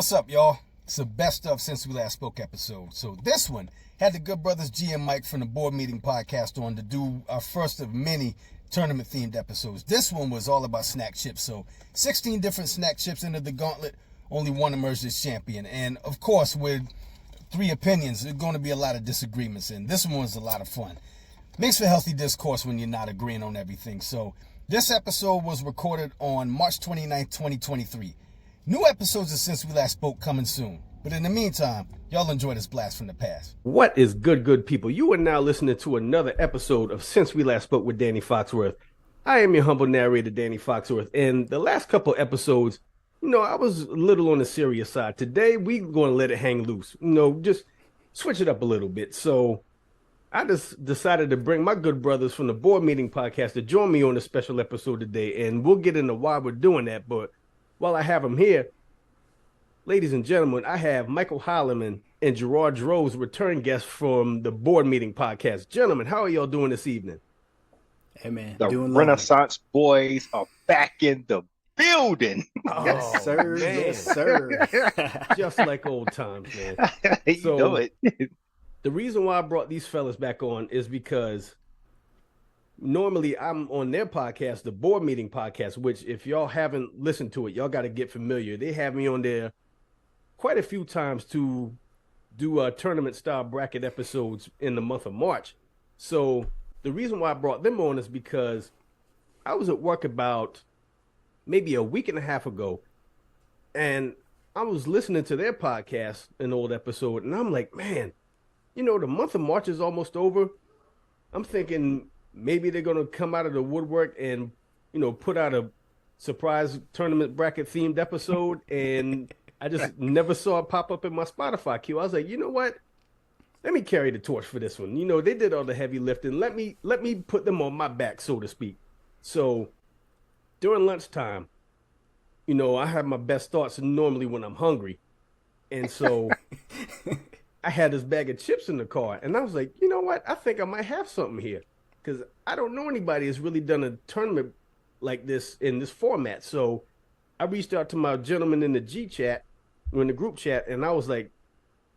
What's up, y'all? It's the best of since we last spoke episode. So this one had the good brothers G and Mike from the Board Meeting Podcast on to do our first of many tournament-themed episodes. This one was all about snack chips. So 16 different snack chips entered the gauntlet. Only one emerged as champion. And, of course, with three opinions, there's going to be a lot of disagreements. And this one was a lot of fun. Makes for healthy discourse when you're not agreeing on everything. So this episode was recorded on March 29th, 2023. New episodes of Since We Last Spoke coming soon. But in the meantime, y'all enjoy this blast from the past. What is good people? You are now listening to another episode of Since We Last Spoke with Danny Foxworth. I am your humble narrator, Danny Foxworth. And the last couple episodes, I was a little on the serious side. Today, we're going to let it hang loose. Just switch it up a little bit. So I just decided to bring my good brothers from the Board Meeting Podcast to join me on this special episode today. And we'll get into why we're doing that. But while I have them here, ladies and gentlemen, I have Michael Holloman and Gerard Droze, return guests from the Board Meeting Podcast. Gentlemen, how are y'all doing this evening? Hey, man. The doing Renaissance boys are back in the building. Oh, yes, sir. Man. Yes, sir. Just like old times, man. You know it. The reason why I brought these fellas back on is because normally I'm on their podcast, the Board Meeting Podcast, which if y'all haven't listened to it, y'all got to get familiar. They have me on there quite a few times to do tournament style bracket episodes in the month of March. So the reason why I brought them on is because I was at work about maybe a week and a half ago, and I was listening to their podcast, an old episode, and I'm like, man, the month of March is almost over. I'm thinking maybe they're going to come out of the woodwork and, put out a surprise tournament bracket themed episode. And I just never saw it pop up in my Spotify queue. I was like, you know what? Let me carry the torch for this one. They did all the heavy lifting. Let me put them on my back, so to speak. So during lunchtime, I have my best thoughts normally when I'm hungry. And so I had this bag of chips in the car, and I was like, you know what? I think I might have something here, because I don't know anybody that's really done a tournament like this in this format. So I reached out to my gentleman in the G chat, or in the group chat, and I was like,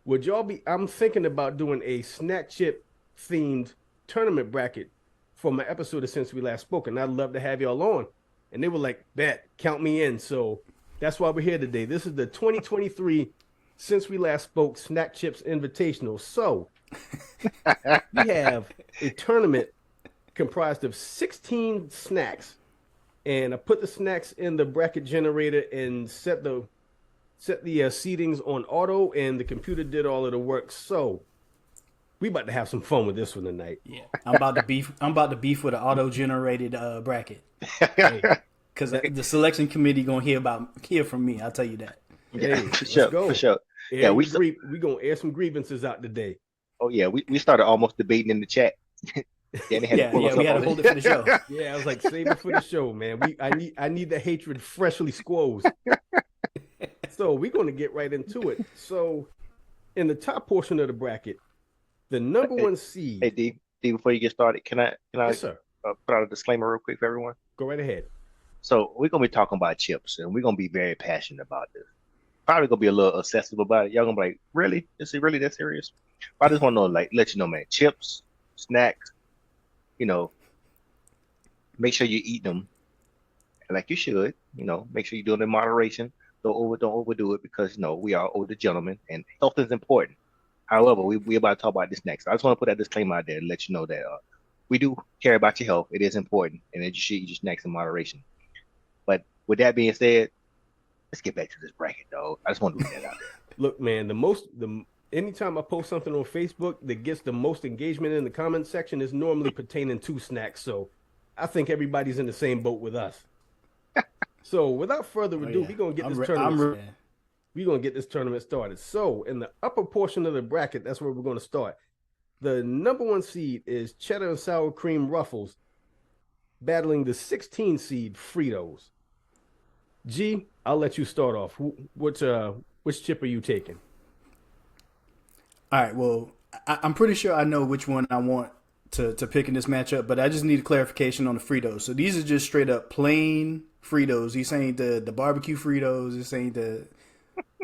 would y'all I'm thinking about doing a snack chip themed tournament bracket for my episode of Since We Last Spoke, and I'd love to have y'all on. And they were like, bet, count me in. So that's why we're here today. This is the 2023 Since We Last Spoke Snack Chips Invitational. So we have a tournament comprised of 16 snacks, and I put the snacks in the bracket generator and set the seedings on auto, and the computer did all of the work. So we about to have some fun with this one tonight. Yeah, I'm about to beef with an auto generated bracket, because the selection committee gonna hear from me. I'll tell you that. Hey, For sure. Yeah, we gonna air some grievances out today. Oh yeah, we started almost debating in the chat. We had to hold it for the show. Yeah, I was like, save it for the show, man. I need the hatred freshly squozed. So we're gonna get right into it. So in the top portion of the bracket, the number one seed. Hey D, before you get started, can I Yes, sir. Put out a disclaimer real quick for everyone? Go right ahead. So we're gonna be talking about chips, and we're gonna be very passionate about this. Probably gonna be a little obsessive about it. Y'all gonna be like, really? Is it really that serious? I just want to let you know, man. Chips, snacks, make sure you eat them like you should. Make sure you do it in moderation. Don't overdo it, because we are older gentlemen and health is important. However, we about to talk about this next. I just want to put that disclaimer out there to let you know that we do care about your health. It is important, and that you should eat your snacks in moderation. But with that being said, let's get back to this bracket, though. I just want to put that out there. Look, man, anytime I post something on Facebook that gets the most engagement in the comment section is normally pertaining to snacks. So I think everybody's in the same boat with us. So without further ado, we're gonna get this tournament. We're gonna get this tournament started. So in the upper portion of the bracket, that's where we're gonna start. The number one seed is cheddar and sour cream Ruffles, battling the 16 seed Fritos. G, I'll let you start off. Which chip are you taking? All right. Well, I'm pretty sure I know which one I want to pick in this matchup, but I just need a clarification on the Fritos. So these are just straight up plain Fritos. These ain't the barbecue Fritos. This ain't the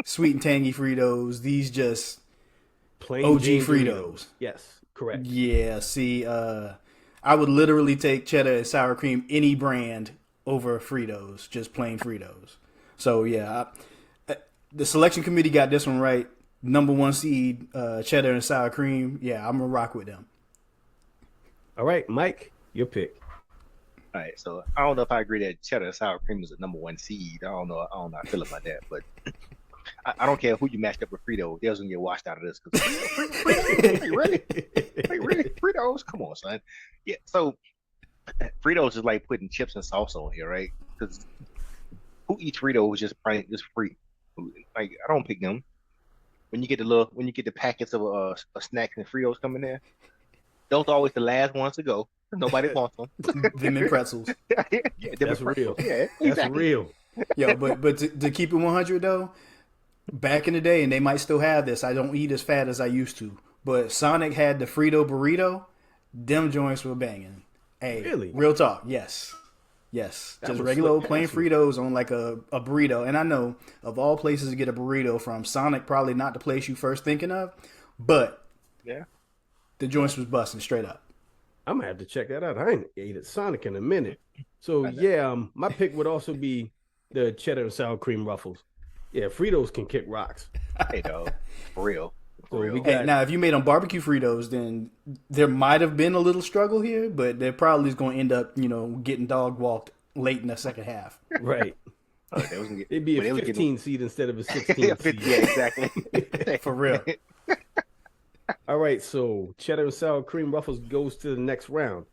sweet and tangy Fritos. These just Plain OG Jane Fritos. Yes, correct. Yeah, see, I would literally take cheddar and sour cream any brand over Fritos, just plain Fritos. So yeah, the selection committee got this one right. Number 1 seed, cheddar and sour cream. Yeah, I'm gonna rock with them. All right, Mike, your pick. All right, so I don't know if I agree that cheddar and sour cream is the number 1 seed. I don't know how I feel about that, but I don't care who you matched up with Frito. They're gonna get washed out of this. Really? Fritos? Come on, son. Yeah. So Fritos is like putting chips and salsa on here, right? Because who eats Fritos just free? Like I don't pick them. When you get the packets of snacks and Fritos coming there, those are always the last ones to go. Nobody wants them. Them and pretzels. Yeah, That's real. Yeah, That's exactly. real. Yo, but to keep it 100 though, back in the day, and they might still have this. I don't eat as fat as I used to, but Sonic had the Frito burrito. Them joints were banging. Hey, Really? real talk. Yes. Just was regular old slip plain past me. Fritos on like a burrito. And I know of all places to get a burrito from, Sonic probably not the place you first thinking of, but Yeah. the joints was busting straight up. I'm gonna have to check that out. I ain't ate at Sonic in a minute. So yeah, my pick would also be the cheddar and sour cream ruffles. Yeah, Fritos can kick rocks. Hey, dog. For real. So For real. we Hey, got now, if you made them barbecue Fritos, then there might have been a little struggle here, but they're probably going to end up, getting dog walked late in the second half. right. They was gonna get, It'd be but they a was 15 seed instead of a 16 yeah, seed. exactly. For real. All right, so cheddar and sour cream ruffles goes to the next round.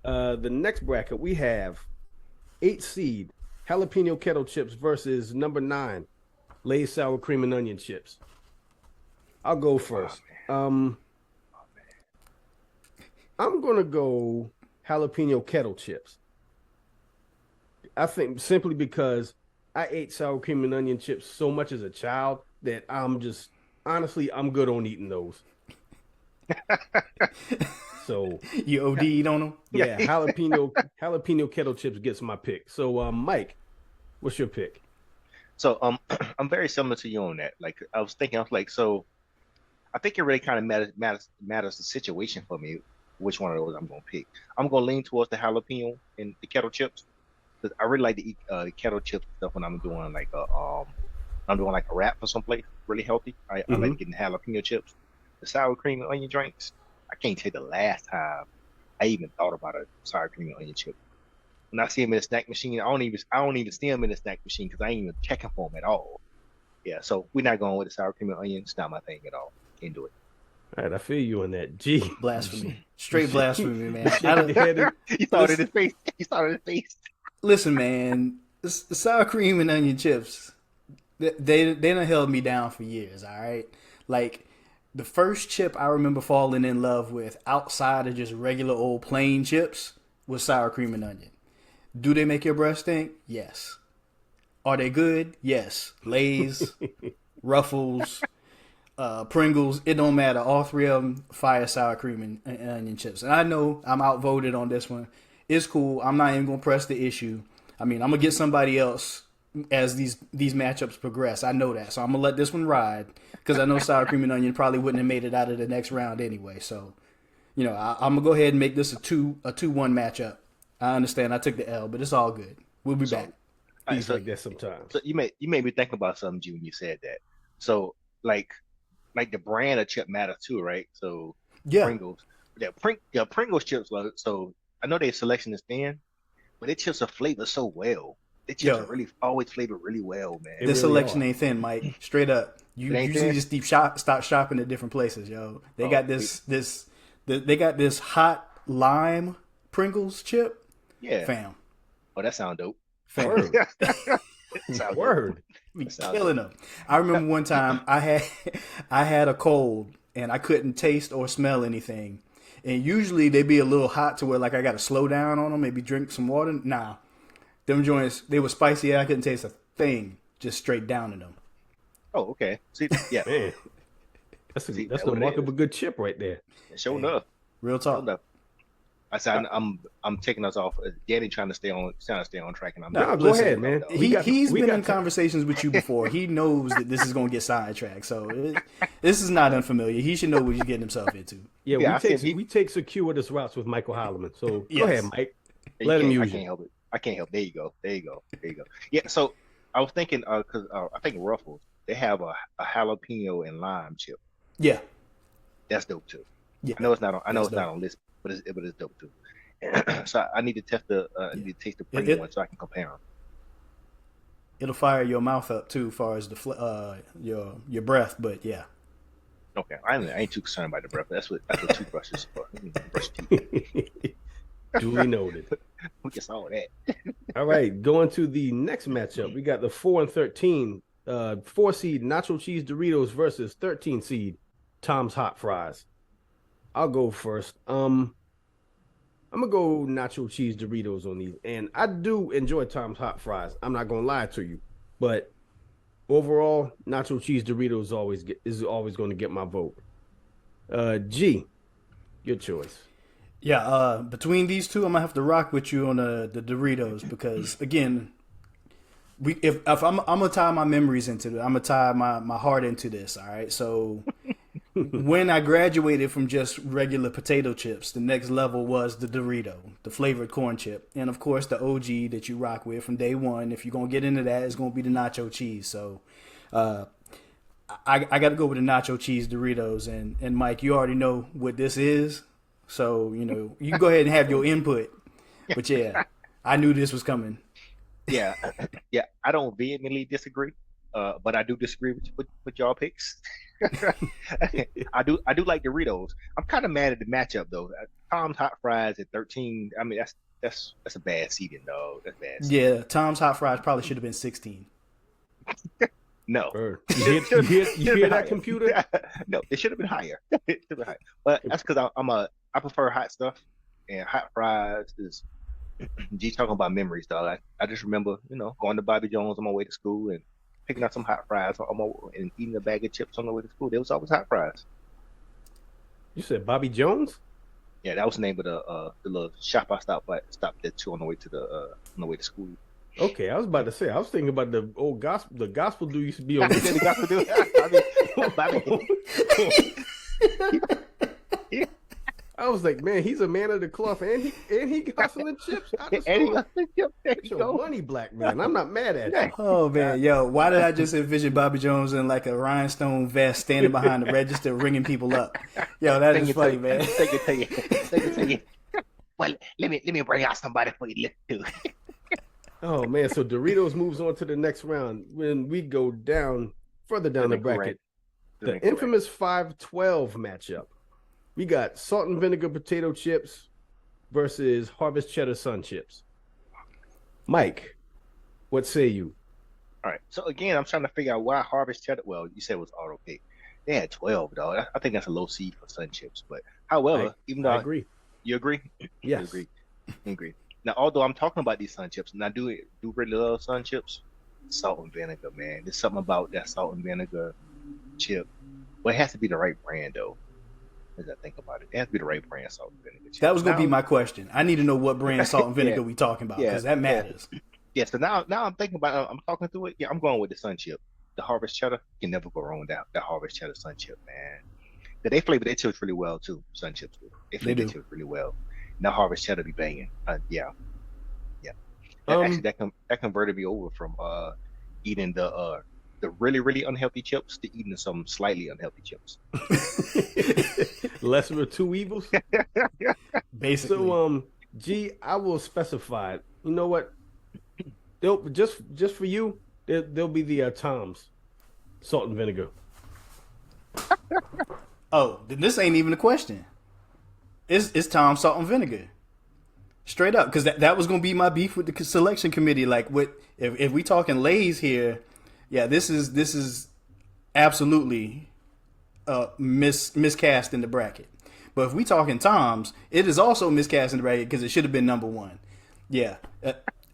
The next bracket we have 8 seed jalapeno kettle chips versus number 9 Lay's sour cream and onion chips. I'll go first. I'm gonna go jalapeno kettle chips. I think simply because I ate sour cream and onion chips so much as a child that I'm I'm good on eating those. So You OD'd on them? yeah, jalapeno kettle chips gets my pick. So Mike, what's your pick? So I'm very similar to you on that. Like I was like, so I think it really kind of matters the situation for me, which one of those I'm gonna pick. I'm gonna lean towards the jalapeno and the kettle chips because I really like to eat kettle chip stuff when I'm doing like a wrap for someplace really healthy. I like getting jalapeno chips. The sour cream and onion drinks. I can't tell you the last time I even thought about a sour cream and onion chip. When I see them in the snack machine, I don't even see them in the snack machine because I ain't even checking for them at all. Yeah, so we're not going with the sour cream and onion. It's not my thing at all. Can't do it. All right, I feel you on that. Gee, Blasphemy. Straight blasphemy, man. You saw it in his face. You saw it in his face. Listen, man, the sour cream and onion chips, they done held me down for years, all right? Like, the first chip I remember falling in love with outside of just regular old plain chips was sour cream and onion. Do they make your breath stink? Yes. Are they good? Yes. Lay's, Ruffles, Pringles, it don't matter. All 3 of them fire sour cream and onion chips. And I know I'm outvoted on this one. It's cool. I'm not even going to press the issue. I mean, I'm going to get somebody else as these matchups progress. I know that. So I'm going to let this one ride because I know sour cream and onion probably wouldn't have made it out of the next round anyway. So, I'm going to go ahead and make this a 2-1 matchup. I understand I took the L, but it's all good. We'll be back. things like that sometimes. So you made me think about something, G, when you said that. So like the brand of chip matters too, right? So Yeah. Pringles, Pringles chips. So I know their selection is thin, but their chips are flavored so well. Their chips Yo. are really always flavored really well, man. It This really selection are. ain't thin, Mike. Straight up. You It ain't usually thin? just stop shopping at different places, yo. They got they got this hot lime Pringles chip. Yeah. Fam. Oh, that sound dope. Word. Sound Word. Be Sounds killing them. I remember one time I had a cold and I couldn't taste or smell anything. And usually they be a little hot to where like I got to slow down on them, maybe drink some water. Nah, them joints, they were spicy. I couldn't taste a thing, just straight down in them. Oh, okay. See, yeah, Man. That's See, the what it mark is. of a good chip right there. sure enough. Real Sure talk. enough. I said I'm taking us off. Danny trying to stay on track, and I'm No, go listen, ahead, man. He's been in time. conversations with you before. He knows that this is going to get sidetracked. So this is not unfamiliar. He should know what he's getting himself into. Yeah, we take circuitous routes with Michael Holloman. So go ahead, Mike. Let him use I can't help it. I can't help. There you go. Yeah. So I was thinking, because I think Ruffles, they have a jalapeno and lime chip. Yeah, that's dope too. Yeah, I know it's not on list, but it's dope too. So I need to test I need to taste the premium one so I can compare them. It'll fire your mouth up too, as far as the your breath. But yeah. Okay, I ain't too concerned about the breath. That's what toothbrushes for. Brush teeth. Duly noted. We just saw that. All right, going to the next matchup. We got the 4 and 13, 4 seed nacho cheese Doritos versus 13 seed Tom's Hot Fries. I'll go first. I'm gonna go nacho cheese Doritos on these, and I do enjoy Tom's Hot Fries. I'm not gonna lie to you, but overall, nacho cheese Doritos is always going to get my vote. G, your choice. Yeah, between these two, I'm gonna have to rock with you on the Doritos because again, if I'm gonna tie my memories into it, I'm gonna tie my heart into this. All right, so when I graduated from just regular potato chips, the next level was the Dorito, the flavored corn chip, and of course the OG that you rock with from day one. If you're gonna get into that, it's gonna be the nacho cheese. So, I got to go with the nacho cheese Doritos, and Mike, you already know what this is. So, you can go ahead and have your input. But yeah, I knew this was coming. Yeah. I don't vehemently disagree, but I do disagree with y'all picks. I do like Doritos. I'm kind of mad at the matchup though. Tom's Hot Fries at 13. I mean, that's a bad seeding, dog. That's bad seeding. Yeah, Tom's Hot Fries probably should have been 16. No. You hear that, computer? No, it should have been higher. But that's because I prefer hot stuff, and hot fries is. G talking about memories, dog. I just remember, going to Bobby Jones on my way to school and picking up some hot fries and eating a bag of chips on the way to school. There was always hot fries. You said Bobby Jones? Yeah, that was the name of the little shop I stopped at too on the way to school. Okay, I was about to say. I was thinking about the old gospel. The gospel dude used to be on the gospel dude. I was like, man, he's a man of the cloth, and he hustling chips. Get your money, black man. I'm not mad at you. Oh man, yo, why did I just envision Bobby Jones in like a rhinestone vest, standing behind the register, ringing people up? Yo, that is funny, man. Take it. Well, let me bring out somebody for you to listen to. Oh man, so Doritos moves on to the next round when we go further down the bracket. The infamous 5-12 matchup. We got salt and vinegar potato chips versus Harvest Cheddar Sun chips. Mike, what say you? All right. So again, I'm trying to figure out why Harvest Cheddar. Well, you said it was auto pick. They had 12, dog. I think that's a low seed for Sun chips. But however, even though I agree. You agree? Yes. I agree. Now, although I'm talking about these Sun chips, and I do really love Sun chips, salt and vinegar, man. There's something about that salt and vinegar chip. But it has to be the right brand, though. As I think about it, has to be the right brand salt and vinegar chip. That was going to be my question. I need to know what brand salt and vinegar we talking about, because that matters. Yeah, so now I'm thinking about it. I'm talking through it. Yeah, I'm going with the Sun chip. The Harvest Cheddar, you can never go wrong with that Harvest Cheddar Sun chip, man. They flavor their chips really well, too. Sun chips do. They flavor their chips really well. Now Harvest Cheddar be banging. Yeah. Actually, that converted me over from eating the really, really unhealthy chips to eating some slightly unhealthy chips. Lesser of two evils? Basically. So, G, I will specify it. You know what? They'll just for you, they'll be the Tom's salt and vinegar. Oh, then this ain't even a question. It's Tom's salt and vinegar. Straight up, because that was going to be my beef with the selection committee. Like, if we talking Lay's here, yeah, this is absolutely miscast in the bracket. But if we talking Tom's, it is also miscast in the bracket because it should have been number one. Yeah,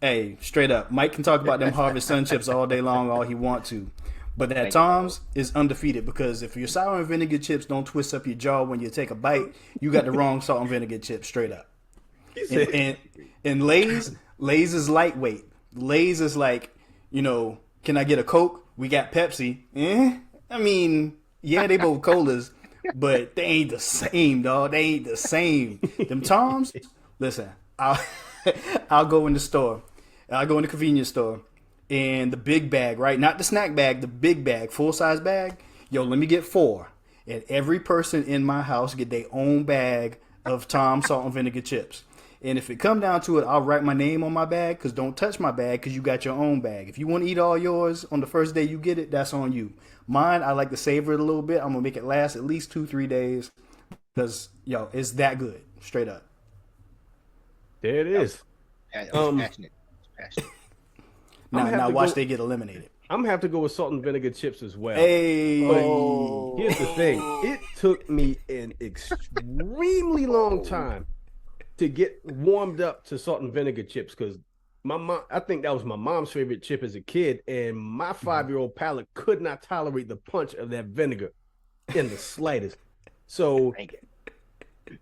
hey, straight up, Mike can talk about them Harvest Sun chips all day long, all he want to. But that Tom's is undefeated because if your sour and vinegar chips don't twist up your jaw when you take a bite, you got the wrong salt and vinegar chips, straight up. And Lay's is lightweight. Lay's is like, can I get a Coke? We got Pepsi. I mean, yeah, they both colas, but they ain't the same, dog. They ain't the same. Them Toms, listen, I'll go in the store. I'll go in the convenience store, and the big bag, right? Not the snack bag, the big bag, full-size bag. Yo, let me get 4. And every person in my house get their own bag of Tom salt and vinegar chips. And if it come down to it, I'll write my name on my bag, because don't touch my bag because you got your own bag. If you want to eat all yours on the first day you get it, that's on you. Mine, I like to savor it a little bit. I'm going to make it last at least 2-3 days because, it's that good. Straight up. There it is. Passionate. Now watch they get eliminated. I'm going to have to go with salt and vinegar chips as well. Hey. But here's the thing. It took me an extremely long time to get warmed up to salt and vinegar chips, because my mom, I think that was my mom's favorite chip as a kid, and my 5-year-old palate could not tolerate the punch of that vinegar in the slightest. So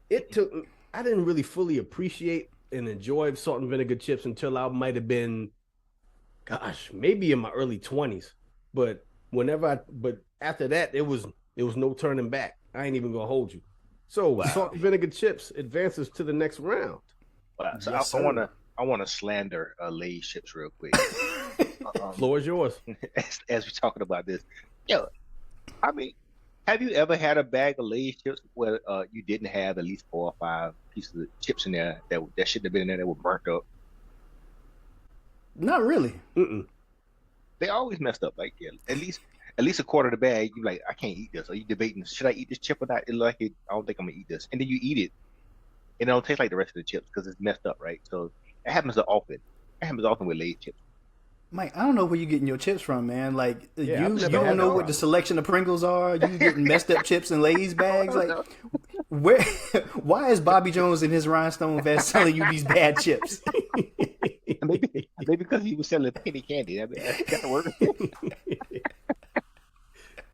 it took, I didn't really fully appreciate and enjoy salt and vinegar chips until I might have been, maybe in my early 20s. But after that, it was no turning back. I ain't even gonna hold you. So salt and vinegar chips advances to the next round. So yes, I want to slander Lay's chips real quick. Floor is yours. As we're talking about this, I mean, have you ever had a bag of Lay's chips where you didn't have at least 4 or 5 pieces of chips in there that shouldn't have been in there, that were burnt up? Not really. Mm-mm. They always messed up. Like at least a quarter of the bag, you're like, I can't eat this. Are you debating, should I eat this chip or not? I don't think I'm gonna eat this. And then you eat it, and it don't taste like the rest of the chips because it's messed up, right? So it happens often. It happens often with Lay's chips. Mike, I don't know where you're getting your chips from, man. Like, Yeah, you don't know what the selection of Pringles are. You getting messed up chips in Lay's bags. Like, where? Why is Bobby Jones in his rhinestone vest selling you these bad chips? Maybe because he was selling penny candy. I mean, that got to work.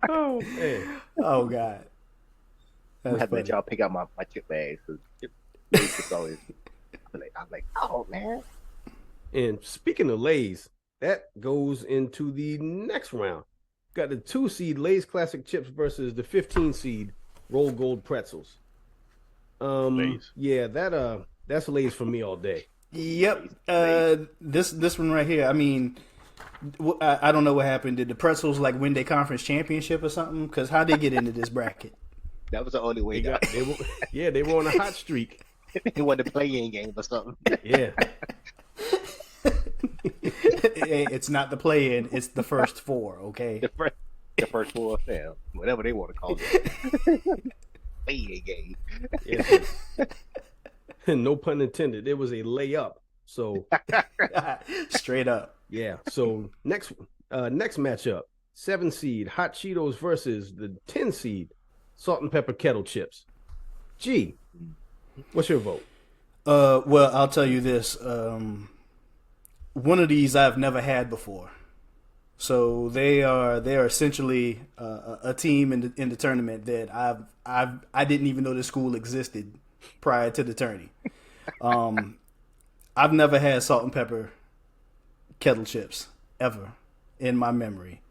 Oh man! Oh god! I have to let y'all pick out my chip bags. Chips always. I'm like, oh man. And speaking of Lay's, that goes into the next round. Got the 2 seed Lay's classic chips versus the 15 seed Roll Gold pretzels. Lay's. Yeah, that's Lay's for me all day. Yep. This one right here. I mean, I don't know what happened. Did the pretzels win their conference championship or something? Because how they get into this bracket? That was the only way. They were on a hot streak. They won the play-in game or something. Yeah. It's not the play-in. It's the first 4. Okay. The first 4 fell. Whatever they want to call it. Play-in game. Yeah. No pun intended. It was a layup. So straight up. Yeah. So next matchup, 7 seed Hot Cheetos versus the 10 seed Salt and Pepper Kettle Chips. G, what's your vote? Well, I'll tell you this. One of these I've never had before. So they are essentially a team in the tournament that I didn't even know this school existed prior to the tourney. I've never had salt and pepper kettle chips ever in my memory.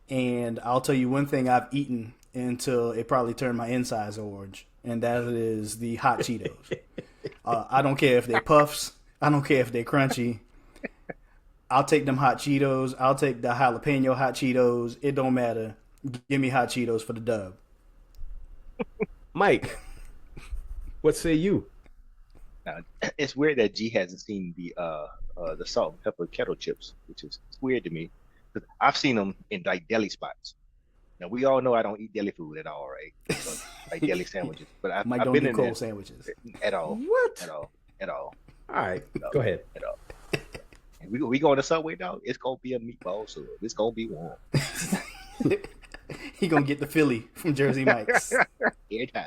And I'll tell you one thing I've eaten until it probably turned my insides orange, and that is the hot Cheetos. I don't care if they're puffs. I don't care if they're crunchy. I'll take them hot Cheetos. I'll take the jalapeno hot Cheetos. It don't matter. Give me hot Cheetos for the dub. Mike, what say you? It's weird that G hasn't seen the salt and pepper kettle chips, which is weird to me. Because I've seen them in deli spots. Now we all know I don't eat deli food at all, right? So, deli sandwiches, but I've been in cold sandwiches at all. What? At all. All right, go ahead. At all. And we go on the Subway, dog. It's gonna be a meatball sub. It's gonna be warm. He gonna get the Philly from Jersey Mike's. Every time.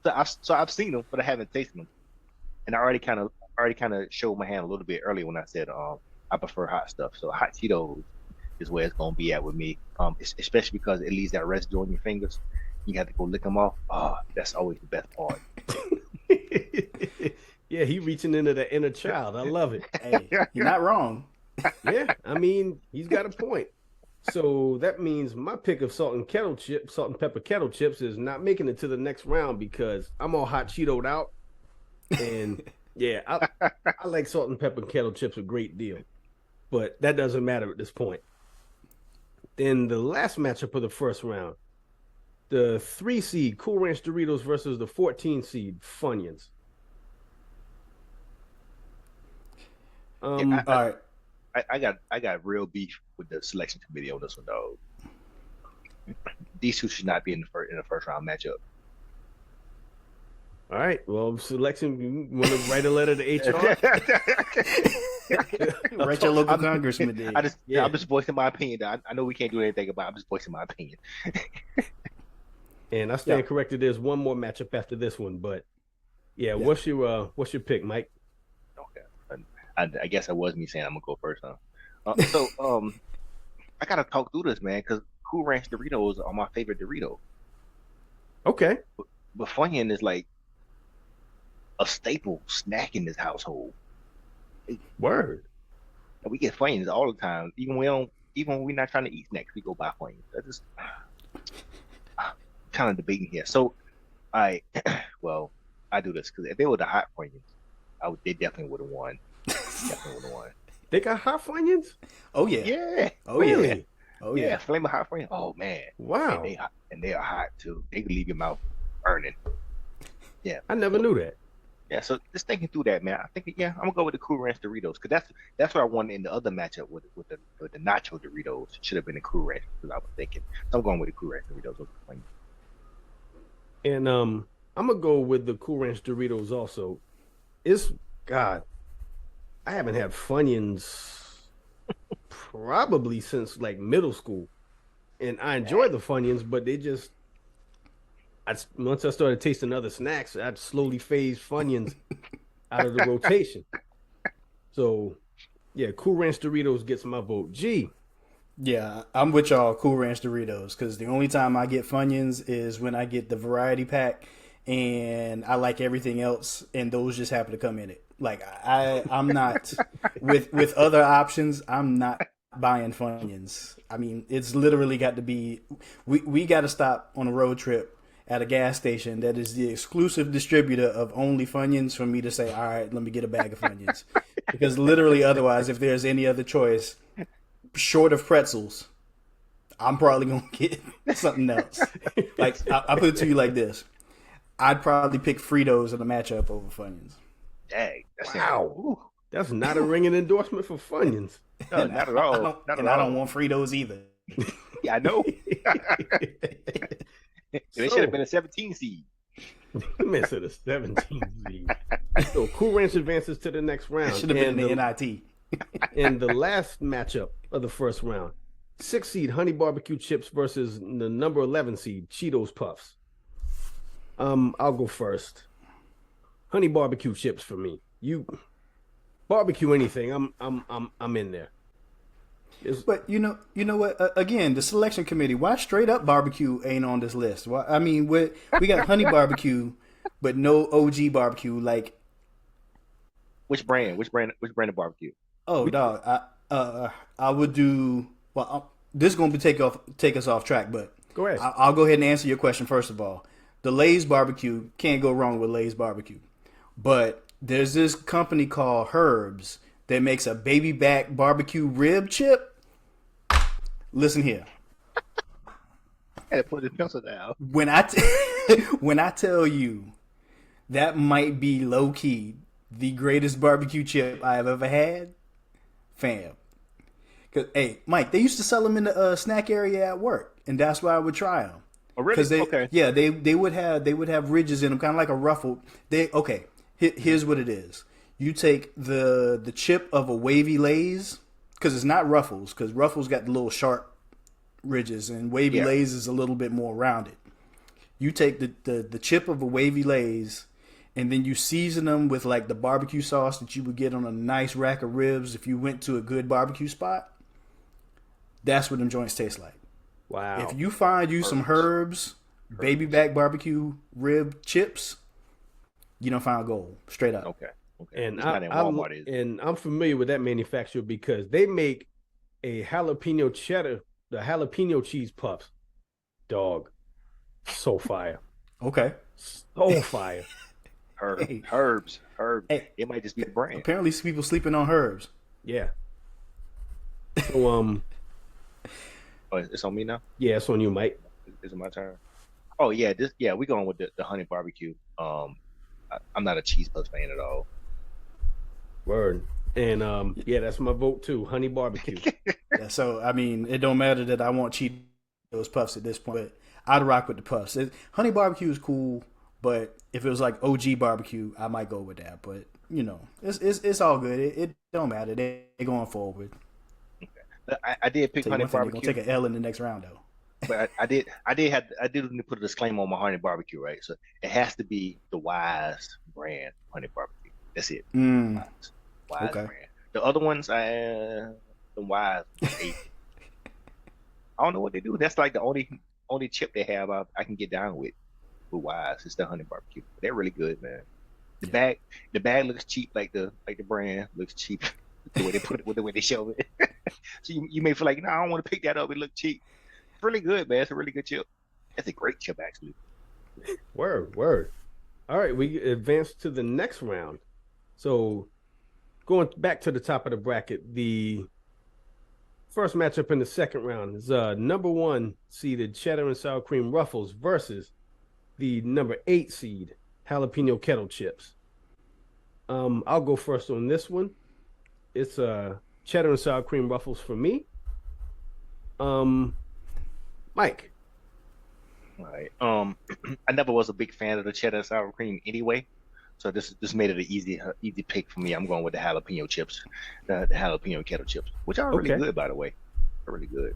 So I've seen them, but I haven't tasted them. And I already kind of showed my hand a little bit earlier when I said I prefer hot stuff. So hot Cheetos is where it's gonna be at with me. Especially because it leaves that residue on your fingers. You have to go lick them off. Oh, that's always the best part. Yeah, he reaching into the inner child. I love it. Hey, you're not wrong. Yeah, I mean, he's got a point. So that means my pick of salt and pepper kettle chips is not making it to the next round because I'm all hot Cheetoed out. And yeah, I like salt and pepper kettle chips a great deal. But that doesn't matter at this point. Then the last matchup of the first round, the 3 seed Cool Ranch Doritos versus the 14 seed Funyuns. All right. I got real beef with the selection committee on this one, dog. These two should not be in the first round matchup. All right. Well, selection, you want to write a letter to HR? Write your local congressman. Dude. I'm just voicing my opinion. I know we can't do anything about it. I'm just voicing my opinion. And I stand corrected. There's one more matchup after this one, but yeah. What's your pick, Mike? Okay. I guess that was me saying I'm gonna go first, huh? I gotta talk through this, man, because Cool Ranch Doritos are my favorite Dorito. Okay. But Funyun is like a staple snack in this household. Word. And we get Funyuns all the time. Even when we're not trying to eat snacks, we go buy Funyuns. That's just kind of debating here. So I do this because if they were the hot Funyuns, they definitely would have won. They got hot Funyuns? Oh yeah. Yeah. Oh really? Yeah. Oh yeah. Flaming hot Funyuns. Oh man. Wow. And they are hot too. They can leave your mouth burning. Yeah. I never knew that. Yeah, so just thinking through that, man, I think I'm gonna go with the Cool Ranch Doritos because that's what I wanted in the other matchup with the Nacho Doritos. It should have been the Cool Ranch because I was thinking. So I'm going with the Cool Ranch Doritos. And I'm gonna go with the Cool Ranch Doritos also. God, I haven't had Funyuns probably since like middle school, and I enjoy the Funyuns, but they just. Once I started tasting other snacks, I'd slowly phase Funyuns out of the rotation. So, yeah, Cool Ranch Doritos gets my vote. G. Yeah, I'm with y'all, Cool Ranch Doritos, because the only time I get Funyuns is when I get the variety pack, and I like everything else, and those just happen to come in it. Like I'm not with other options. I'm not buying Funyuns. I mean, it's literally got to be. We got to stop on a road trip at a gas station that is the exclusive distributor of only Funyuns for me to say, all right, let me get a bag of Funyuns. Because literally otherwise, if there's any other choice, short of pretzels, I'm probably going to get something else. Like, I put it to you like this. I'd probably pick Fritos in a matchup over Funyuns. Dang. Wow. That's not a ringing endorsement for Funyuns. No, not at all. I don't want Fritos either. Yeah, I know. They should have been a 17 seed. Miss it, a 17 seed. So Cool Ranch advances to the next round. Should have been the NIT. And the last matchup of the first round, 6 seed Honey Barbecue Chips versus the number 11 seed Cheetos Puffs. I'll go first. Honey Barbecue Chips for me. You barbecue anything, I'm in there. But you know what? Again, the selection committee. Why straight up barbecue ain't on this list? Why? I mean, we got honey barbecue, but no OG barbecue. Like, which brand? Which brand of barbecue? Oh, dog. I would do. Well, this is going to take us off track, but go ahead. I'll go ahead and answer your question first of all. The Lay's barbecue, can't go wrong with Lay's barbecue, but there's this company called Herbs that makes a baby back barbecue rib chip. Listen here. I had to put the pencil down. When I tell you that might be low key the greatest barbecue chip I have ever had, fam. Cause hey, Mike, they used to sell them in the snack area at work, and that's why I would try them. Oh, really? Okay. Yeah, they would have ridges in them, kind of like a ruffle. Here's what it is. You take the chip of a wavy Lay's, because it's not Ruffles, because Ruffles got the little sharp ridges, and wavy Lay's is a little bit more rounded. You take the chip of a wavy Lay's, and then you season them with like the barbecue sauce that you would get on a nice rack of ribs if you went to a good barbecue spot. That's what them joints taste like. Wow. If you find you some Herbs baby back barbecue rib chips, You don't find gold. Straight up. Okay. Okay. And It's not in Walmart, is it? and I'm familiar with that manufacturer because they make a jalapeno cheddar, the jalapeno cheese puffs. Dog, so fire, Okay. so fire. Hey. Herbs. Hey. It might just be the brand. Apparently, people sleeping on herbs. Yeah. So Oh, it's on me now. yeah, it's on you, Mike. Is it my turn? Oh yeah, we're going with the honey barbecue. I'm not a cheese puffs fan at all. Word. And yeah, that's my vote too. Honey barbecue. Yeah, so I mean, it don't matter that I want Cheetos puffs at this point. But I'd rock with the puffs. Honey barbecue is cool, but if it was like OG barbecue, I might go with that. But you know, it's all good. It don't matter. They going forward. I did pick Tell you honey one thing, they're barbecue, gonna take an L in the next round though. but I did need to put a disclaimer on my honey barbecue, right? So it has to be the Wise brand honey barbecue. That's it. Mm, Wise okay. brand. The other ones, the Wise. I don't know what they do. That's like the only chip they have I can get down with Wise. It's the honey barbecue. They're really good, man. The bag looks cheap, like the brand looks cheap. The way they put it, with the way they show it. So you may feel like, no, I don't want to pick that up. It look cheap. It's really good, man. It's a really good chip. It's a great chip, actually. Word. All right, we advance to the next round. So going back to the top of the bracket, the first matchup in the second round is number 1 seeded cheddar and sour cream Ruffles versus the number 8 seed jalapeno kettle chips. I'll go first on this one. It's cheddar and sour cream Ruffles for me. Mike. All right. I never was a big fan of the cheddar and sour cream anyway, so this made it an easy pick for me. I'm going with the jalapeno chips, the jalapeno kettle chips, which are really good, by the way. They're really good.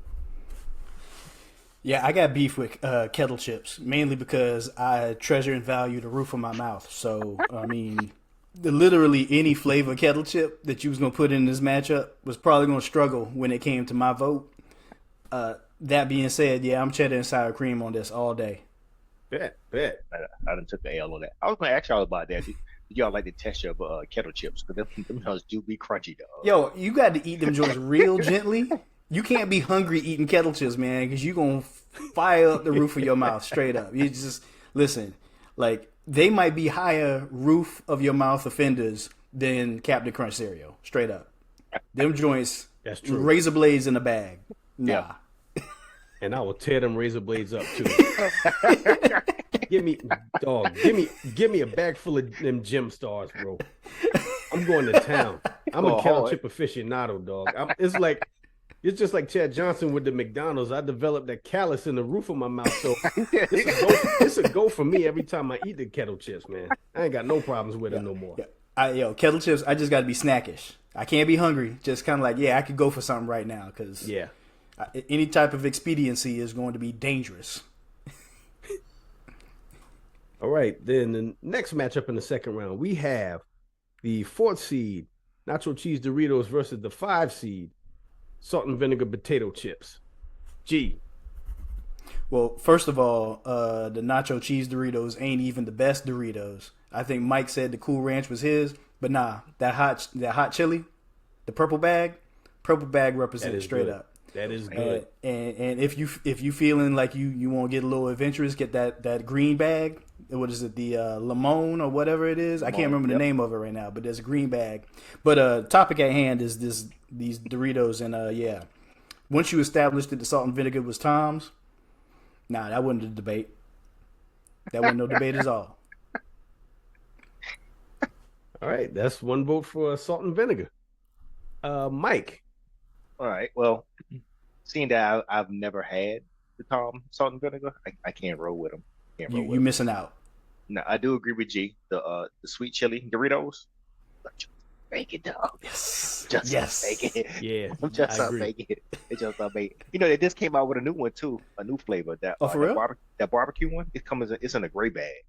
Yeah, I got beef with kettle chips, mainly because I treasure and value the roof of my mouth. So, I mean, literally any flavor kettle chip that you was going to put in this matchup was probably going to struggle when it came to my vote. That being said, yeah, I'm cheddar and sour cream on this all day. Bet. I done took the L on that. I was going to ask y'all about that. Did y'all like the texture of kettle chips? Because them joints do be crunchy, dog. Yo, you got to eat them joints real gently. You can't be hungry eating kettle chips, man, because you're going to fire up the roof of your mouth straight up. You just, listen, like, they might be higher roof of your mouth offenders than Captain Crunch cereal, straight up. Them joints, That's true. razor blades in a bag. Nah. Yeah. And I will tear them razor blades up too. Give me a bag full of them gem stars, bro. I'm going to town. I'm a kettle chip aficionado, dog. It's just like Chad Johnson with the McDonald's. I developed that callus in the roof of my mouth, so it's a go for me every time I eat the kettle chips, man. I ain't got no problems with it no more. Yeah. Kettle chips, I just got to be snackish. I can't be hungry. Just kind of like, yeah, I could go for something right now because any type of expediency is going to be dangerous. All right, then the next matchup in the second round, we have the 4th seed nacho cheese Doritos versus the 5 seed salt and vinegar potato chips. G. Well, first of all, the nacho cheese Doritos ain't even the best Doritos. I think Mike said the Cool Ranch was his, but nah, that hot chili, the purple bag represents straight good. up. That is good. And if you feeling like you want to get a little adventurous, get that green bag. What is it? The Limon or whatever it is. I can't remember the name of it right now, but there's a green bag. But topic at hand is these Doritos, and yeah, once you established that the salt and vinegar was Tom's, nah, that wasn't a debate. That wasn't no debate at all. All right, that's one vote for salt and vinegar. Mike. All right. Well, seeing that I've never had the Tom salt and vinegar, I can't roll with them. You missing out. No, I do agree with G. The sweet chili Doritos, bacon, dog. Yes. Just bacon. Yeah, I'm just I agree. bacon. It's just bacon. You know, they just came out with a new one too, a new flavor. That for real? That barbecue one. It's in a gray bag.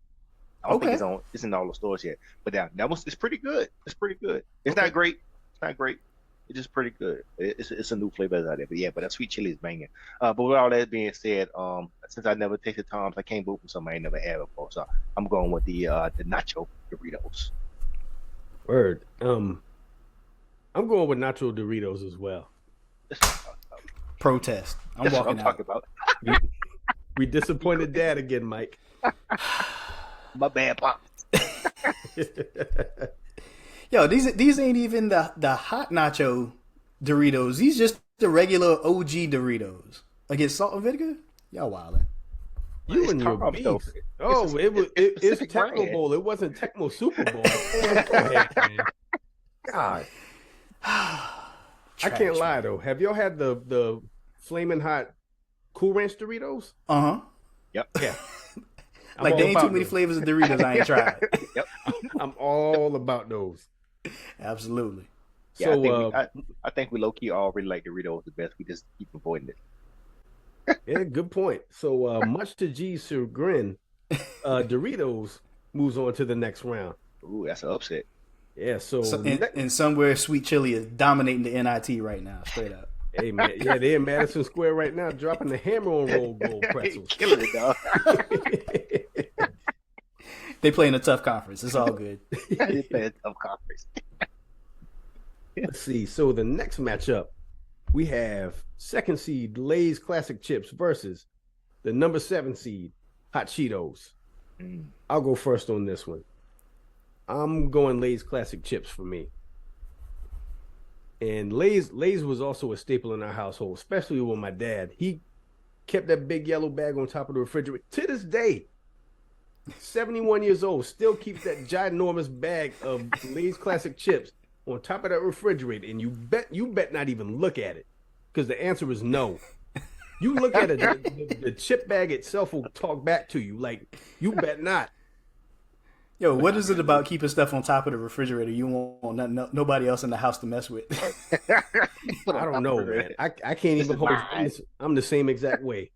I don't think it's in all the stores yet. But that one's it's pretty good. It's pretty good. It's not great. It's not great. It's just pretty good. It's a new flavor out there, but yeah, but that sweet chili is banging. But with all that being said, since I never tasted Tom's, I can't vote for something I ain't never had before, so I'm going with the nacho Doritos. Word. I'm going with nacho Doritos as well. That's what I'm talking about. Protest. I'm That's what I'm walking talking out. about. We disappointed Dad again, Mike. My bad, pop. Yo, these ain't even the hot nacho Doritos. These just the regular OG Doritos. Against salt and vinegar? Y'all wildin'. You It's and your Tom's, though. beef. Oh, it's specific Tecmo brand. Bowl. It wasn't Tecmo Super Bowl. Man, go ahead, man. God. I can't lie though. Have y'all had the flaming hot Cool Ranch Doritos? Uh-huh. Yep. Yeah. I'm Like all there ain't too about many those. flavors of Doritos I ain't tried. Yep. I'm all about those. Absolutely. Yeah, So I think we low key all really like Doritos the best. We just keep avoiding it. yeah, good point. So much to G's chagrin, Doritos moves on to the next round. Ooh, that's an upset. Yeah, so, And somewhere sweet chili is dominating the NIT right now, straight up. hey man, yeah, they're in Madison Square right now, dropping the hammer on roll gold pretzels. Killing it, dog. They play in a tough conference. It's all good. They play a tough conference. Let's see. So the next matchup, we have second seed Lay's Classic Chips versus the number 7 seed Hot Cheetos. Mm. I'll go first on this one. I'm going Lay's Classic Chips for me. And Lay's was also a staple in our household, especially with my dad. He kept that big yellow bag on top of the refrigerator. To this day, 71 years old, still keeps that ginormous bag of Lay's Classic Chips on top of that refrigerator. And you bet not even look at it, because the answer is no. You look at it, the chip bag itself will talk back to you. Like, you bet not. Yo, what is it about keeping stuff on top of the refrigerator you want nobody else in the house to mess with? I don't know, man. I can't even hold it. I'm the same exact way.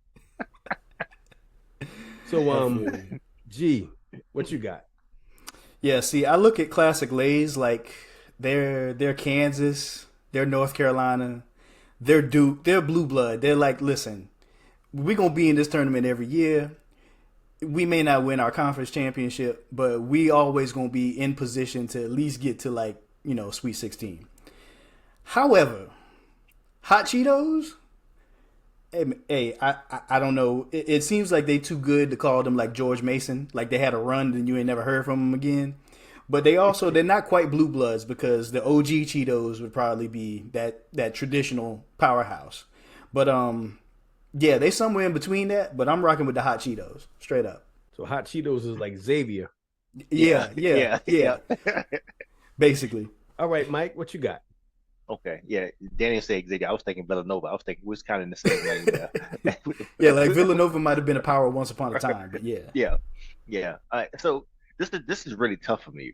So, G, what you got? Yeah, see, I look at classic Lay's like they're Kansas, they're North Carolina, they're Duke, they're blue blood. They're like, listen, we're gonna be in this tournament every year. We may not win our conference championship, but we always gonna be in position to at least get to, like, Sweet 16. However, Hot Cheetos, hey, I don't know. It seems like they too good to call them like George Mason, like they had a run and you ain't never heard from them again. But they're not quite blue bloods, because the OG Cheetos would probably be that traditional powerhouse. But yeah, they somewhere in between that, but I'm rocking with the Hot Cheetos, straight up. So Hot Cheetos is like Xavier. Yeah. Basically. All right, Mike, what you got? Okay, yeah. Daniel said Xavier. I was thinking Villanova. I was thinking we was kind of in the same lane there. Yeah, like Villanova might have been a power once upon a time, but yeah. Yeah. All right, so this is really tough for me,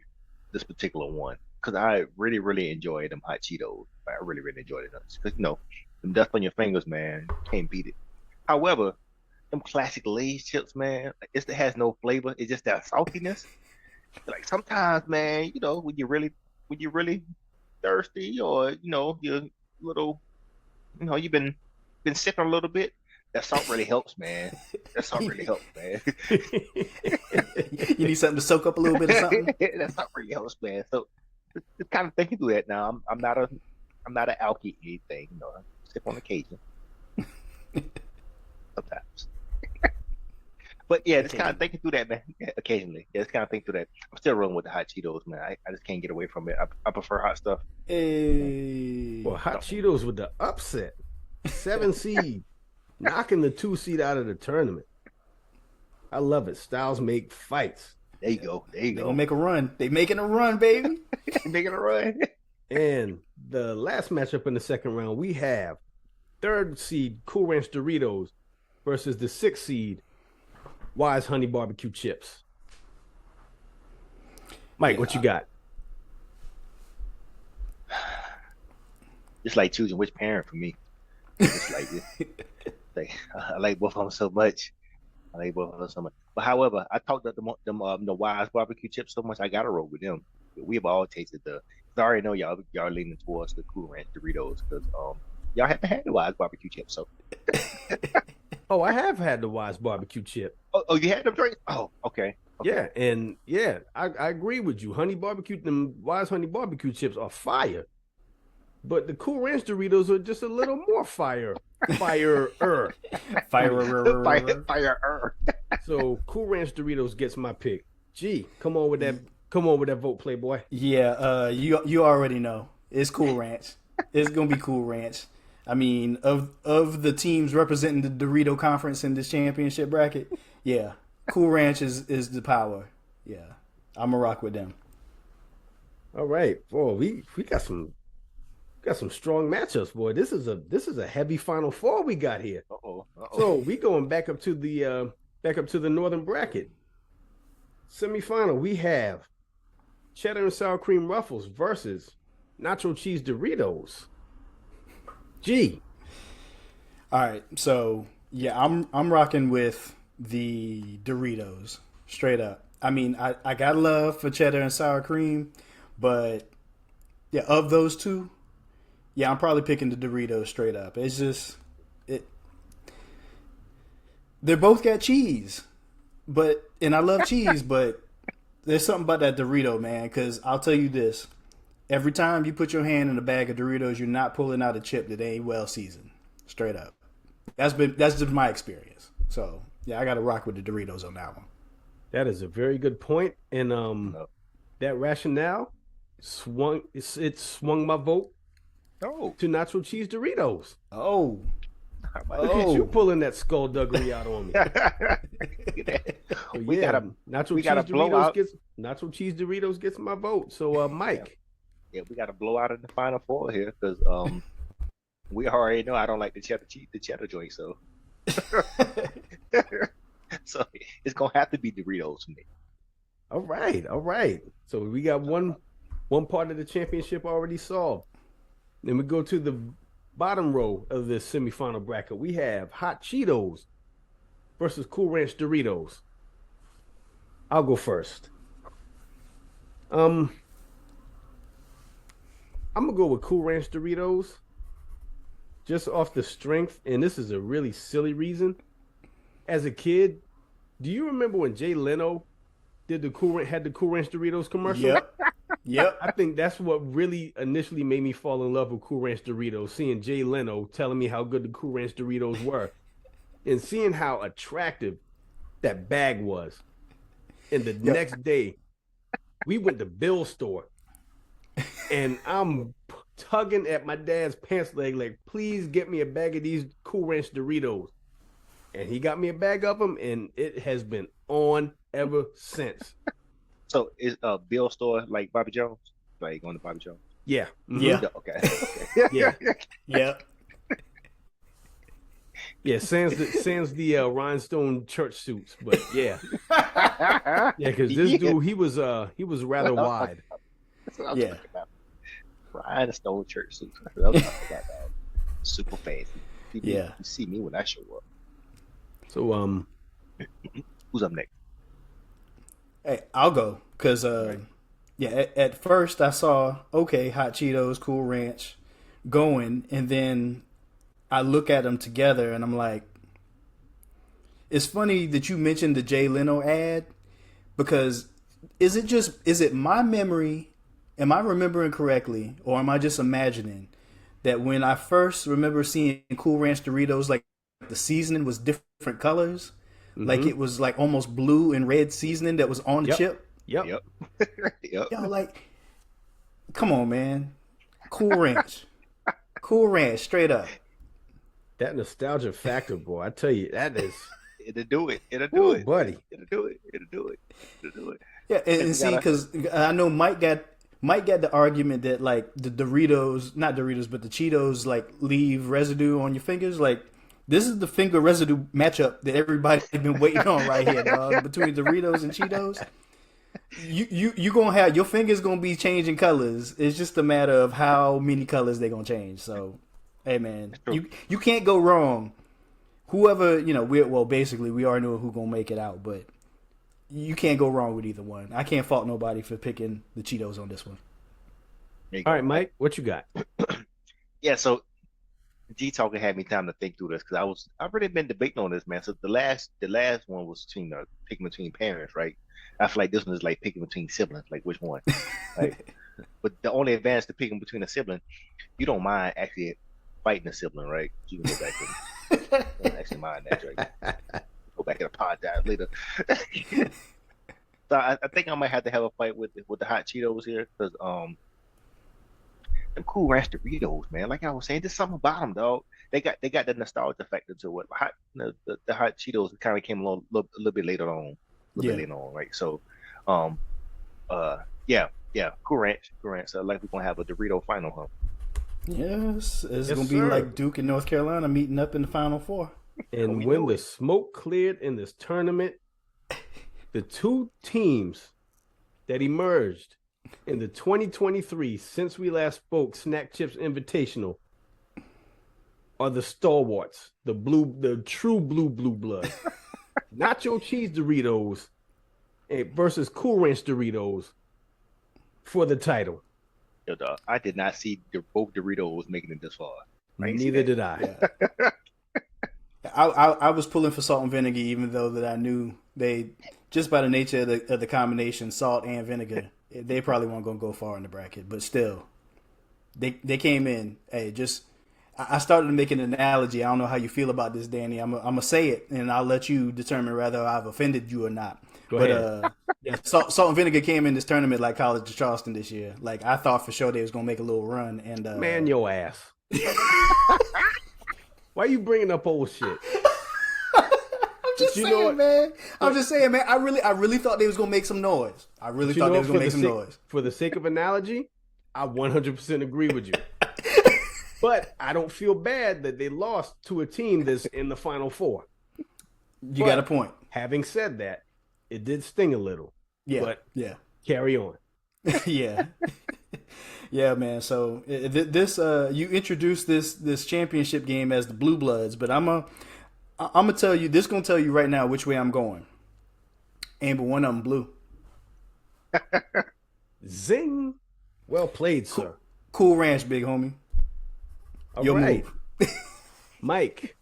this particular one, because I really, really enjoy them Hot Cheetos. I really, really enjoyed it. Because, them dust on your fingers, man, can't beat it. However, them classic Lay's chips, man, it has no flavor. It's just that saltiness. Like sometimes, man, when you're really thirsty, or you're a little, you've been sipping a little bit. That salt really helps, man. That salt really helps, man. You need something to soak up a little bit of something. That salt really helps, man. So just kind of thinking through that now. I'm not an alky anything, I sip on occasion. Sometimes. But yeah, just kind of thinking through that, man. Yeah, occasionally. Yeah, just kind of think through that. I'm still rolling with the Hot Cheetos, man. I just can't get away from it. I prefer hot stuff. Hey. Well, Hot Cheetos with the upset. 7 seed. Knocking the 2 seed out of the tournament. I love it. Styles make fights. There you go. They gonna make a run. They making a run, baby. Making a run. And the last matchup in the second round, we have 3rd seed Cool Ranch Doritos versus the 6th seed Wise Honey Barbecue Chips. Mike, what you got? Just like choosing which parent for me. Just like I like both of them so much. But however, I talked about the Wise barbecue chips so much. I gotta roll with them. We have all tasted the I already know y'all leaning towards the Cool Ranch Doritos because y'all haven't had the Wise barbecue chips. So Oh, I have had the Wise barbecue chip. oh, you had them drinks? Oh, okay. Yeah, and yeah, I agree with you. Them Wise honey barbecue chips are fire. But the Cool Ranch Doritos are just a little more fire. Fire. So Cool Ranch Doritos gets my pick. Gee, come on with that vote, Playboy. Yeah, you already know. It's Cool Ranch. It's gonna be Cool Ranch. I mean, of the teams representing the Dorito Conference in this championship bracket, yeah, Cool Ranch is the power. Yeah, I'm gonna rock with them. All right, boy, we got some strong matchups, boy. This is a heavy Final Four we got here. So we going back up to the northern bracket. Semifinal, we have cheddar and sour cream Ruffles versus nacho cheese Doritos. Gee. All right, so yeah, I'm rocking with the Doritos straight up. I mean, I got love for cheddar and sour cream, but yeah, of those two, yeah, I'm probably picking the Doritos straight up. It's just they both got cheese, and I love cheese, but there's something about that Dorito, man. Because I'll tell you this: every time you put your hand in a bag of Doritos, you're not pulling out a chip that ain't well seasoned. Straight up, that's just my experience. So yeah, I got to rock with the Doritos on that one. That is a very good point, and that rationale swung my vote to nacho cheese Doritos. Oh. Look at you pulling that skullduggery out on me. We got a blowout. Nacho cheese Doritos gets my vote. So Mike. Yeah, we got a blowout in the Final Four here because we already know I don't like the cheddar joint, so so it's gonna have to be Doritos for me. All right. So we got one part of the championship already solved. Then we go to the bottom row of this semifinal bracket. We have Hot Cheetos versus Cool Ranch Doritos. I'll go first. I'm gonna go with Cool Ranch Doritos just off the strength, and this is a really silly reason. As a kid, do you remember when Jay Leno had the Cool Ranch Doritos commercial? Yep. I think that's what really initially made me fall in love with Cool Ranch Doritos, seeing Jay Leno telling me how good the Cool Ranch Doritos were and seeing how attractive that bag was. And the next day, we went to Bill's store and I'm tugging at my dad's pants leg like, please get me a bag of these Cool Ranch Doritos. And he got me a bag of them, and it has been on ever since. So is Bill's store like Bobby Jones? Like going to Bobby Jones? Yeah. Mm-hmm. Yeah. Okay. Yeah. Yeah. Yeah, sans the rhinestone church suits, but yeah. Yeah, because this dude, he was rather wide. That's what I was talking about. Rhinestone church suits. That's what I was talking about. Super fancy. You see me when I show up. So who's up next? Hey, I'll go because at first I saw Hot Cheetos, Cool Ranch going, and then I look at them together and I'm like, it's funny that you mentioned the Jay Leno ad because is it my memory? Am I remembering correctly, or am I just imagining that when I first remember seeing Cool Ranch Doritos, like the seasoning was different colors? Mm-hmm. Like it was like almost blue and red seasoning that was on the chip. Yep. Yep. Yo, like, come on, man. Cool Ranch. Cool Ranch, straight up. That nostalgia factor, boy. I tell you, that is. It'll do it. It'll do it, buddy. It'll do it. Yeah, and see, because I know Mike got the argument that like the Doritos, not Doritos, but the Cheetos like leave residue on your fingers. Like, this is the finger residue matchup that everybody's been waiting on right here, dog. Between Doritos and Cheetos, you gonna have your fingers gonna be changing colors. It's just a matter of how many colors they're gonna change. So, hey man, you can't go wrong. Whoever basically we already know who's gonna make it out, but you can't go wrong with either one. I can't fault nobody for picking the Cheetos on this one. There you All go. right, Mike, what you got? Yeah, so G Talker had me time to think through this because I've really been debating on this, man. So the last one was picking between parents, right? I feel like this one is like picking between siblings, like which one, right? But the only advantage to picking between a sibling, you don't mind actually fighting a sibling, right? You can go back and you don't actually mind that, right? Go back and apologize later. So I think I might have to have a fight with the hot Cheetos here because them Cool Ranch Doritos, man. Like I was saying, there's something about them, dog. They got the nostalgia factor to it. The hot Cheetos kind of came along a little bit later on, right? So, um, yeah, Cool Ranch. So like we're gonna have a Dorito final, huh? Yes, it's Yes, gonna be sir. like Duke and North Carolina meeting up in the Final Four. And We when know the it. smoke cleared in this tournament, the two teams that emerged in the 2023 Since We Last Spoke Snack Chips Invitational are the stalwarts, the true blue blood. Nacho Cheese Doritos versus Cool Ranch Doritos for the title. Yo, dog, I did not see both Doritos making it this far. I ain't see Neither that. did I. Yeah. I was pulling for salt and vinegar, even though that I knew they just by the nature of the combination salt and vinegar, they probably weren't gonna go far in the bracket. But still, they came in. Hey, just I started to make an analogy. I don't know how you feel about this, Danny. I'm gonna say it, and I'll let you determine whether I've offended you or not. Go But ahead. yeah, salt and vinegar came in this tournament like College of Charleston this year. Like I thought for sure they was gonna make a little run, and Man, your ass. Why you bringing up old shit? I'm just you know saying, what? man. I'm just saying, man. I really thought they was gonna make some noise. I really thought they was gonna make some noise. For the sake of analogy, I 100% agree with you. But I don't feel bad that they lost to a team that's in the Final Four. You got a point. Having said that, it did sting a little. Yeah, But yeah, carry on. yeah, yeah, man. So this you introduced this championship game as the Blue Bloods, but I'm gonna tell you this. Gonna tell you right now which way I'm going. And but one of them blue. Zing. Well played, sir. Cool Ranch, big homie. All Your right. move. Mike.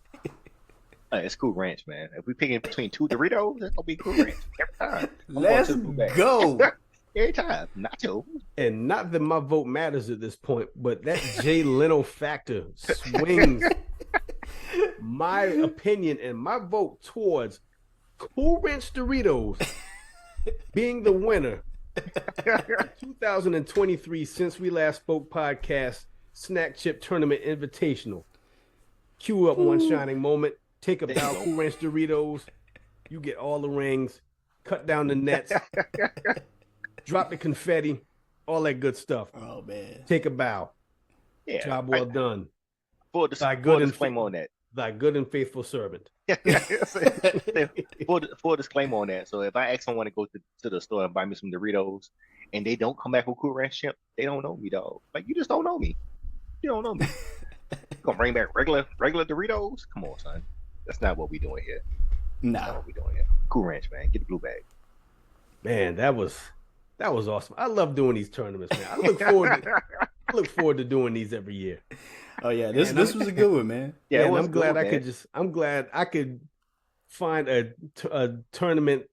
It's Cool Ranch, man. If we picking between two Doritos, it's gonna be Cool Ranch every time. I'm going Let's to the blue bag. go. Every time. Nacho. And not that my vote matters at this point, but that Jay Leno factor swings my opinion and my vote towards Cool Ranch Doritos being the winner. 2023 Since We Last Spoke podcast Snack Chip Tournament Invitational. Cue up one shining moment. Take a bow, Cool Ranch Doritos. You get all the rings. Cut down the nets. Drop the confetti. All that good stuff. Oh man. Take a bow. Yeah. Job well done. Full disclaimer on that. Thy good and faithful servant. Full disclaimer on that. So if I ask someone to go to the store and buy me some Doritos and they don't come back with Cool Ranch chip, they don't know me, dog. Like you just don't know me. You don't know me. You gonna bring back regular Doritos? Come on, son. That's not what we doing here. That's not Nah. what we doing here. Cool Ranch, man. Get the blue bag. Man, that was awesome. I love doing these tournaments, man. I look forward to doing these every year. Oh yeah, this was a good one, man. Yeah, it and was I'm glad good, I'm glad I could find a tournament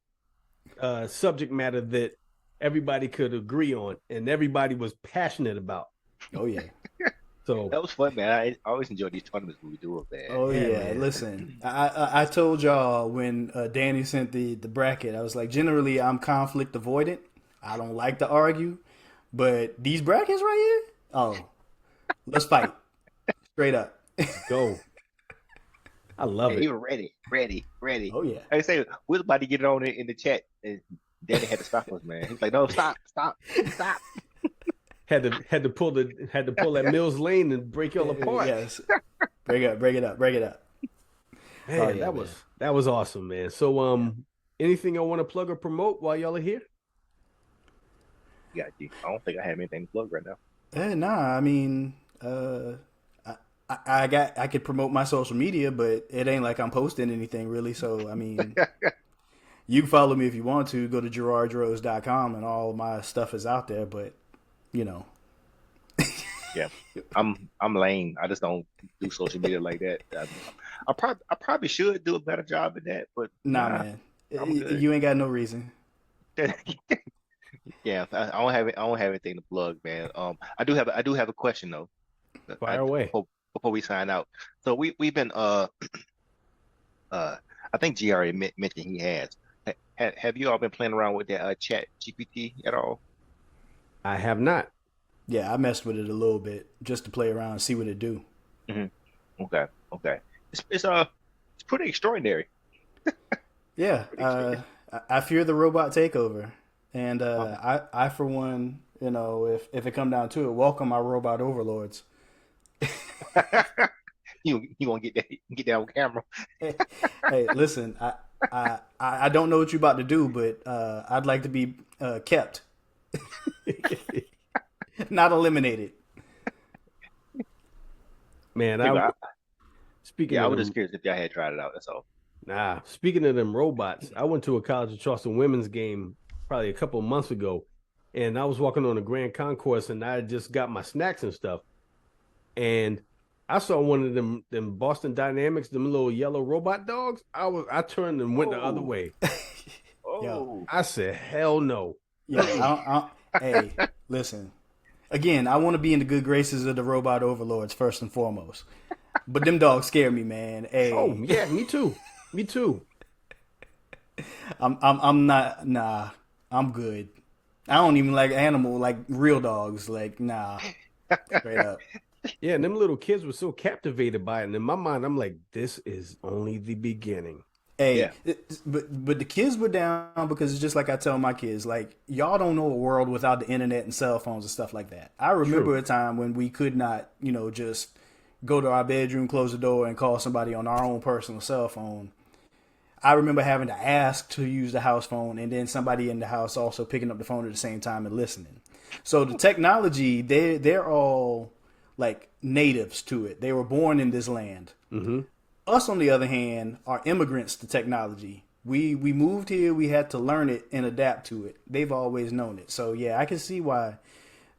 subject matter that everybody could agree on and everybody was passionate about. Oh yeah. So That was fun, man. I always enjoy these tournaments when we do it, man. Oh Yeah, yeah, man. listen. I told y'all when Danny sent the bracket, I was like, generally I'm conflict avoidant. I don't like to argue, but these brackets right here, oh, let's fight, straight up. go. I love Hey, it. you were ready. Oh yeah, Like I say, we was about to get it on in the chat, and Daddy had to stop us, man. He's like, "No, stop!" Had to pull that Mills Lane and break y'all apart. yes. Break it up. Man, Oh, yeah, that was awesome, man. So anything I want to plug or promote while y'all are here? Yeah, I don't think I have anything to plug right now. Nah, I mean, I could promote my social media, but it ain't like I'm posting anything really. So I mean, you can follow me if you want to. Go to GerardDroze.com and all my stuff is out there. But you know, Yeah, I'm lame. I just don't do social media like that. I probably should do a better job at that, but Nah, nah, man, I'm good. you ain't got no reason. Yeah, I don't have it. I don't have anything to plug, man. I do have a question though. Fire away. Before we sign out. So we've been I think GR mentioned he has. Have you all been playing around with that Chat GPT at all? I have not. Yeah, I messed with it a little bit just to play around and see what it do. Hmm. Okay, okay. It's pretty extraordinary. Yeah, Pretty extraordinary. I fear the robot takeover, and Uh, I for one, if it come down to it, welcome our robot overlords. you gonna get that on camera? Hey, listen, I don't know what you're about to do, but I'd like to be kept, not eliminated. Man, People, speaking yeah, I of was just them, curious if y'all had tried it out. That's all. speaking of them robots, I went to a College of Charleston women's game probably a couple of months ago, and I was walking on the Grand Concourse, and I had just got my snacks and stuff, and I saw one of them Boston Dynamics, them little yellow robot dogs. I turned and went the other Oh, way. Yo, oh. I said, hell no. yo, hey, listen. Again, I want to be in the good graces of the robot overlords first and foremost. But them dogs scare me, man. Oh Hey, yeah, me too. Me too. I'm not. Nah, I'm good. I don't even like like real dogs. Like, nah, straight up. Yeah, and them little kids were so captivated by it. And in my mind, I'm like, this is only the beginning. Hey, Yeah. but the kids were down because it's just like I tell my kids, like y'all don't know a world without the internet and cell phones and stuff like that. I remember True. a time when we could not, just go to our bedroom, close the door, and call somebody on our own personal cell phone. I remember having to ask to use the house phone, and then somebody in the house also picking up the phone at the same time and listening. So the technology, they're all like natives to it. They were born in this land. Mm-hmm. Us, on the other hand, are immigrants to technology. We moved here. We had to learn it and adapt to it. They've always known it. So yeah, I can see why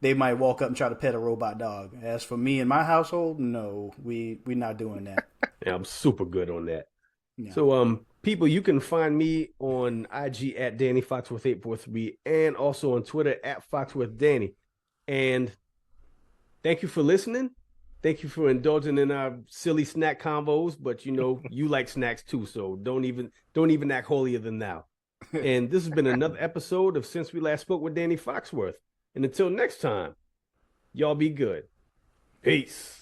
they might walk up and try to pet a robot dog. As for me and my household, no, we not doing that. Yeah, I'm super good on that. Yeah. So, people, you can find me on IG at Danny Foxworth 843 and also on Twitter at Foxworth Danny. And thank you for listening. Thank you for indulging in our silly snack combos, but you like snacks too, so don't even act holier than thou. And this has been another episode of Since We Last Spoke with Danny Foxworth. And until next time, y'all be good. Peace.